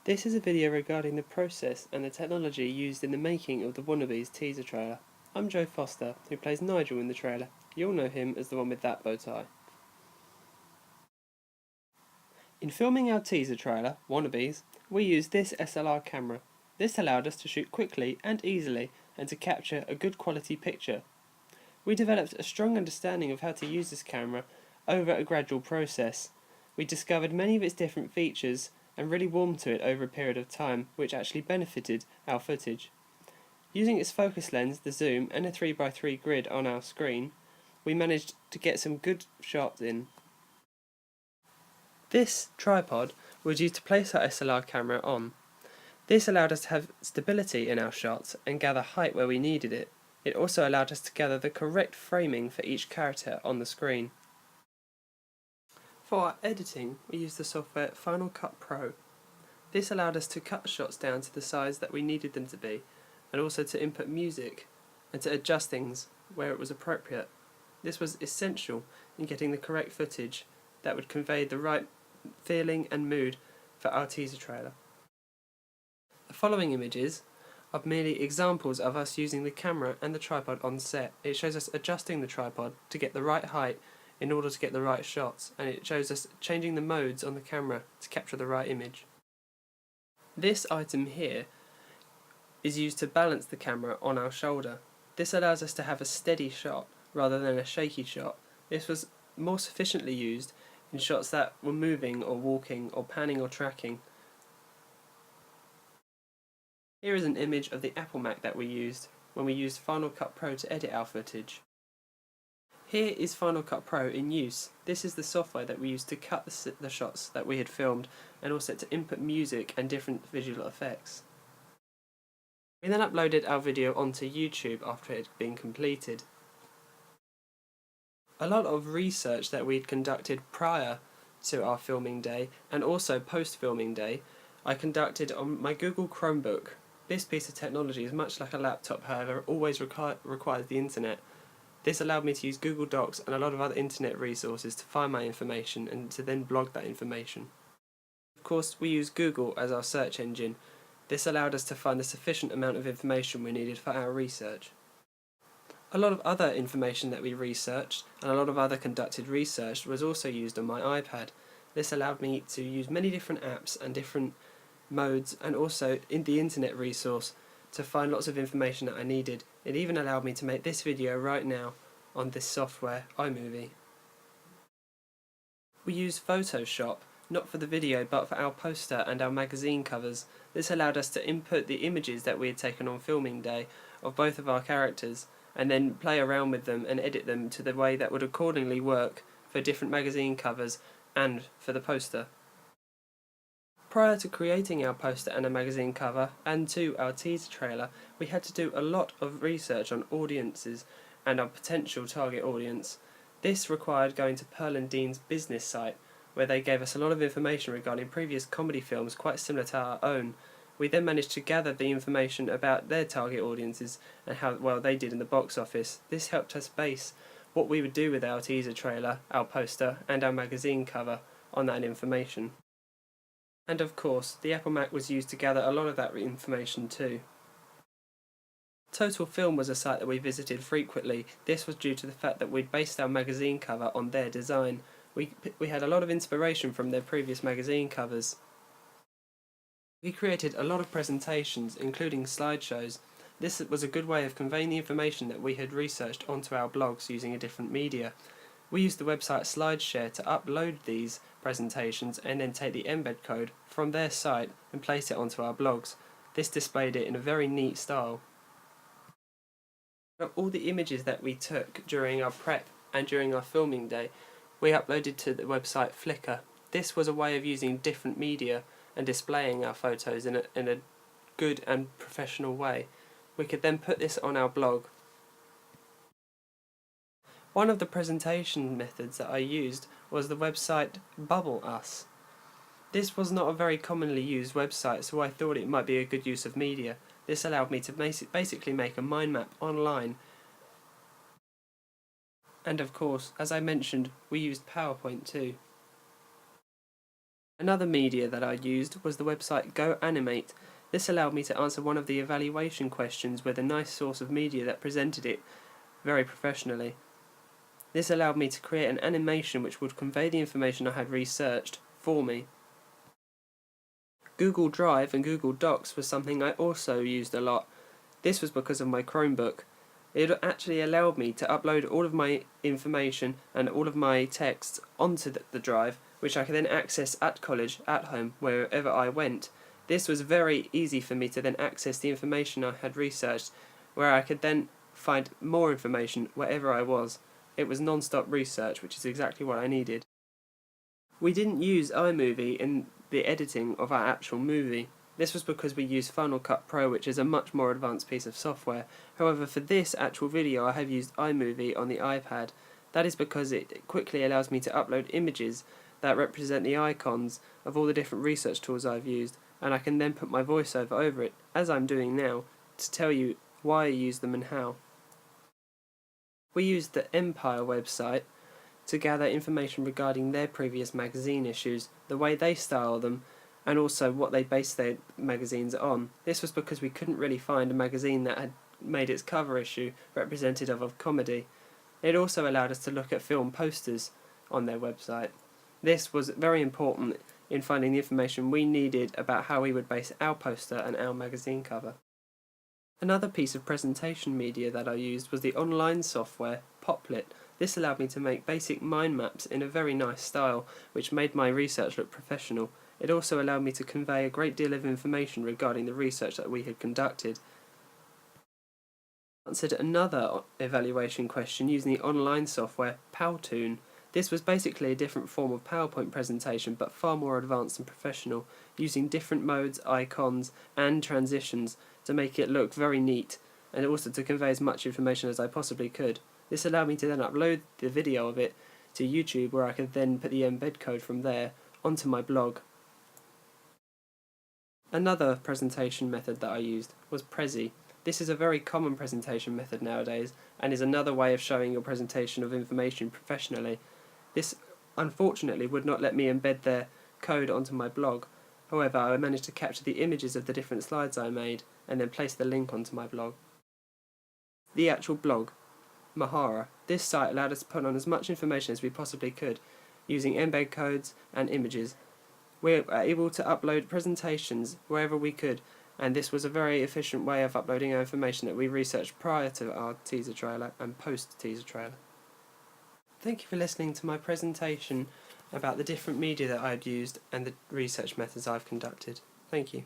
This is a video regarding the process and the technology used in the making of the Wannabes teaser trailer. I'm Joe Foster, who plays Nigel in the trailer. You'll know him as the one with that bow tie. In filming our teaser trailer, Wannabes, we used this SLR camera. This allowed us to shoot quickly and easily and to capture a good quality picture. We developed a strong understanding of how to use this camera over a gradual process. We discovered many of its different features and really warmed to it over a period of time, which actually benefited our footage. Using its focus lens, the zoom, and a 3x3 grid on our screen, we managed to get some good shots in. This tripod was used to place our SLR camera on. This allowed us to have stability in our shots and gather height where we needed it. It also allowed us to gather the correct framing for each character on the screen. For our editing, we used the software Final Cut Pro. This allowed us to cut shots down to the size that we needed them to be, and also to input music and to adjust things where it was appropriate. This was essential in getting the correct footage that would convey the right feeling and mood for our teaser trailer. The following images are merely examples of us using the camera and the tripod on set. It shows us adjusting the tripod to get the right height in order to get the right shots, and it shows us changing the modes on the camera to capture the right image. This item here is used to balance the camera on our shoulder. This allows us to have a steady shot rather than a shaky shot. This was more sufficiently used in shots that were moving or walking or panning or tracking. Here is an image of the Apple Mac that we used when we used Final Cut Pro to edit our footage. Here is Final Cut Pro in use. This is the software that we used to cut the shots that we had filmed and also to input music and different visual effects. We then uploaded our video onto YouTube after it had been completed. A lot of research that we'd conducted prior to our filming day and also post-filming day I conducted on my Google Chromebook. This piece of technology is much like a laptop, however, it always requires the internet. This allowed me to use Google Docs and a lot of other internet resources to find my information and to then blog that information. Of course, we use Google as our search engine. This allowed us to find a sufficient amount of information we needed for our research. A lot of other information that we researched and a lot of other conducted research was also used on my iPad. This allowed me to use many different apps and different modes and also in the internet resource to find lots of information that I needed. It even allowed me to make this video right now on this software, iMovie. We used Photoshop, not for the video but for our poster and our magazine covers. This allowed us to input the images that we had taken on filming day of both of our characters and then play around with them and edit them to the way that would accordingly work for different magazine covers and for the poster. Prior to creating our poster and a magazine cover, and to our teaser trailer, we had to do a lot of research on audiences and our potential target audience. This required going to Pearl & Dean's business site, where they gave us a lot of information regarding previous comedy films quite similar to our own. We then managed to gather the information about their target audiences and how well they did in the box office. This helped us base what we would do with our teaser trailer, our poster, and our magazine cover on that information. And of course, the Apple Mac was used to gather a lot of that information too. Total Film was a site that we visited frequently. This was due to the fact that we'd based our magazine cover on their design. We had a lot of inspiration from their previous magazine covers. We created a lot of presentations, including slideshows. This was a good way of conveying the information that we had researched onto our blogs using a different media. We used the website SlideShare to upload these presentations and then take the embed code from their site and place it onto our blogs. This displayed it in a very neat style. All the images that we took during our prep and during our filming day, we uploaded to the website Flickr. This was a way of using different media and displaying our photos in a good and professional way. We could then put this on our blog. One of the presentation methods that I used was the website Bubble Us. This was not a very commonly used website, so I thought it might be a good use of media. This allowed me to basically make a mind map online. And of course, as I mentioned, we used PowerPoint too. Another media that I used was the website Go Animate. This allowed me to answer one of the evaluation questions with a nice source of media that presented it very professionally. This allowed me to create an animation which would convey the information I had researched for me. Google Drive and Google Docs was something I also used a lot. This was because of my Chromebook. It actually allowed me to upload all of my information and all of my texts onto the drive, which I could then access at college, at home, wherever I went. This was very easy for me to then access the information I had researched, where I could then find more information wherever I was. It was non-stop research, which is exactly what I needed. We didn't use iMovie in the editing of our actual movie. This was because we used Final Cut Pro, which is a much more advanced piece of software. However, for this actual video I have used iMovie on the iPad. That is because it quickly allows me to upload images that represent the icons of all the different research tools I've used, and I can then put my voiceover over it, as I'm doing now, to tell you why I use them and how. We used the Empire website to gather information regarding their previous magazine issues, the way they style them, and also what they base their magazines on. This was because we couldn't really find a magazine that had made its cover issue representative of comedy. It also allowed us to look at film posters on their website. This was very important in finding the information we needed about how we would base our poster and our magazine cover. Another piece of presentation media that I used was the online software Poplet. This allowed me to make basic mind maps in a very nice style, which made my research look professional. It also allowed me to convey a great deal of information regarding the research that we had conducted. I answered another evaluation question using the online software Powtoon. This was basically a different form of PowerPoint presentation, but far more advanced and professional, using different modes, icons, and transitions to make it look very neat, and also to convey as much information as I possibly could. This allowed me to then upload the video of it to YouTube, where I could then put the embed code from there onto my blog. Another presentation method that I used was Prezi. This is a very common presentation method nowadays, and is another way of showing your presentation of information professionally. This unfortunately would not let me embed their code onto my blog. However, I managed to capture the images of the different slides I made and then place the link onto my blog. The actual blog, Mahara. This site allowed us to put on as much information as we possibly could, using embed codes and images. We were able to upload presentations wherever we could, and this was a very efficient way of uploading our information that we researched prior to our teaser trailer and post-teaser trailer. Thank you for listening to my presentation about the different media that I'd used and the research methods I've conducted. Thank you.